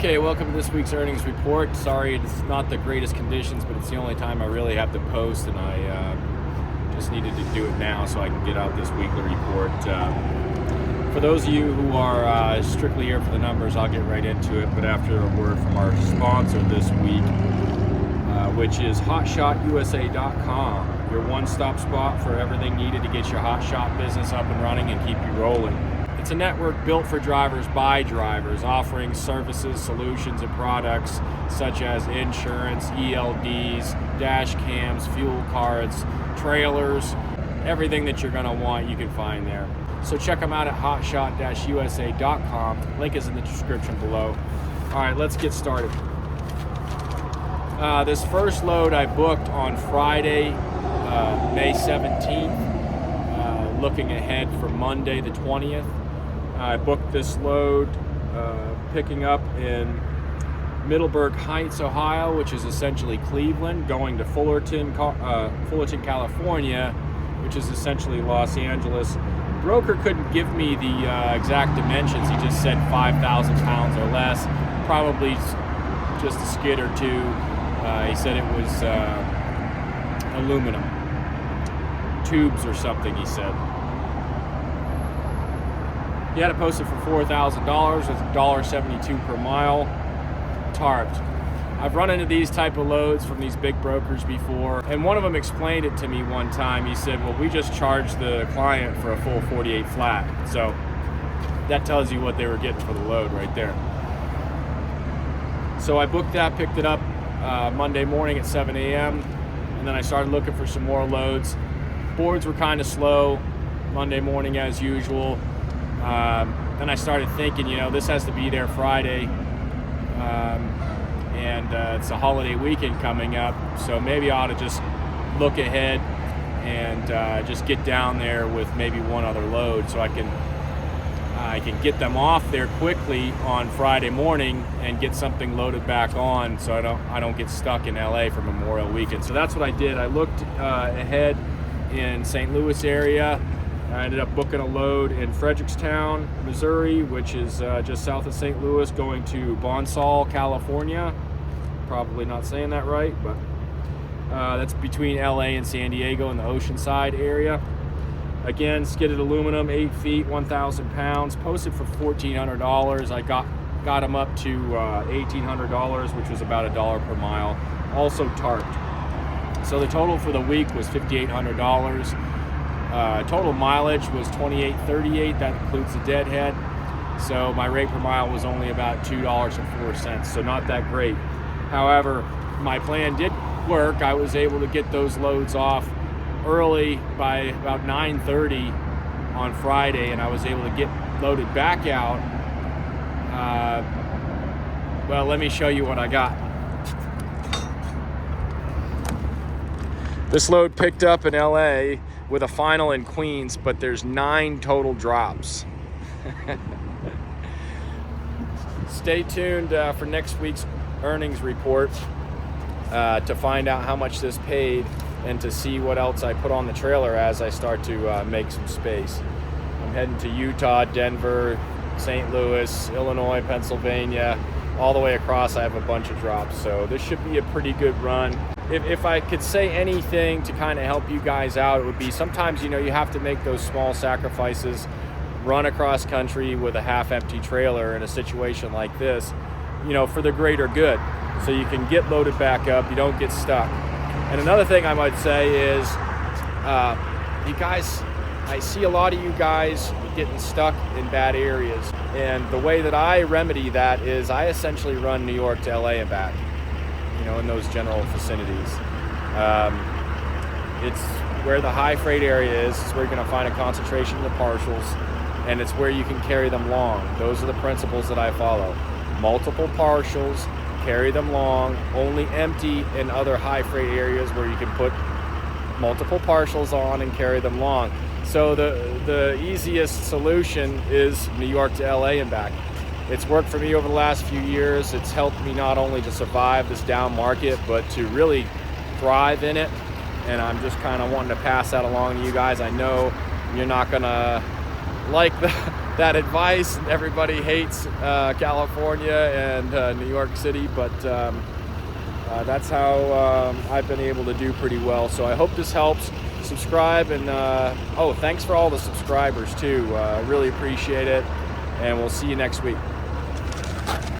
Okay, welcome to this week's earnings report. Sorry, it's not the greatest conditions, but it's the only time I really have to post, and I just needed to do it now so I can get out this weekly report. For those of you who are strictly here for the numbers, I'll get right into it, but after a word from our sponsor this week, which is HotshotUSA.com, your one-stop spot for everything needed to get your Hotshot business up and running and keep you rolling. It's a network built for drivers by drivers, offering services, solutions, and products such as insurance, ELDs, dash cams, fuel cards, trailers, everything that you're going to want you can find there. So check them out at hotshot-usa.com. Link is in the description below. All right, let's get started. This first load I booked on Friday, May 17th, looking ahead for Monday the 20th. I booked this load picking up in Middleburg Heights, Ohio, which is essentially Cleveland, going to Fullerton, California, which is essentially Los Angeles. Broker couldn't give me the exact dimensions. He just said 5,000 pounds or less, probably just a skid or two. He said it was aluminum tubes or something, he said. He had it posted for $4,000 with $1.72 per mile, tarped. I've run into these type of loads from these big brokers before, and one of them explained it to me one time. He said, well, we just charged the client for a full 48 flat. So that tells you what they were getting for the load right there. So I booked that, picked it up Monday morning at 7 a.m., and then I started looking for some more loads. Boards were kind of slow Monday morning as usual. Then I started thinking, this has to be there Friday, and it's a holiday weekend coming up, so maybe I ought to just look ahead and just get down there with maybe one other load so I can get them off there quickly on Friday morning and get something loaded back on so I don't get stuck in LA for Memorial Weekend. So that's what I did. I looked ahead in St. Louis area. I ended up booking a load in Fredericktown, Missouri, which is just south of St. Louis, going to Bonsall, California. Probably not saying that right, but that's between LA and San Diego in the Oceanside area. Again, skidded aluminum, 8 feet, 1,000 pounds, posted for $1,400. I got them up to $1,800, which was about $1 per mile, also tarped. So the total for the week was $5,800. Total mileage was 28.38. That includes the deadhead. So my rate per mile was only about $2.04. So not that great. However, my plan did work. I was able to get those loads off early by about 9:30 on Friday, and I was able to get loaded back out. Well, let me show you what I got. This load picked up in LA with a final in Queens, but there's 9 total drops. Stay tuned for next week's earnings report to find out how much this paid and to see what else I put on the trailer as I start to make some space. I'm heading to Utah, Denver, St. Louis, Illinois, Pennsylvania, all the way across. I have a bunch of drops, so this should be a pretty good run. If I could say anything to kind of help you guys out, it would be sometimes, you have to make those small sacrifices, run across country with a half-empty trailer in a situation like this, for the greater good. So you can get loaded back up, you don't get stuck. And another thing I might say is, you guys, I see a lot of you guys getting stuck in bad areas. And the way that I remedy that is I essentially run New York to LA and back. In those general vicinities. It's where the high freight area is. It's where you're going to find a concentration of the partials, and it's where you can carry them long. Those are the principles that I follow. Multiple partials, carry them long, only empty in other high freight areas where you can put multiple partials on and carry them long. So the easiest solution is New York to LA and back. It's worked for me over the last few years. It's helped me not only to survive this down market, but to really thrive in it. And I'm just kind of wanting to pass that along to you guys. I know you're not gonna like that advice. Everybody hates California and New York City, but that's how I've been able to do pretty well. So I hope this helps. Subscribe, and oh, thanks for all the subscribers too. Really appreciate it, and we'll see you next week.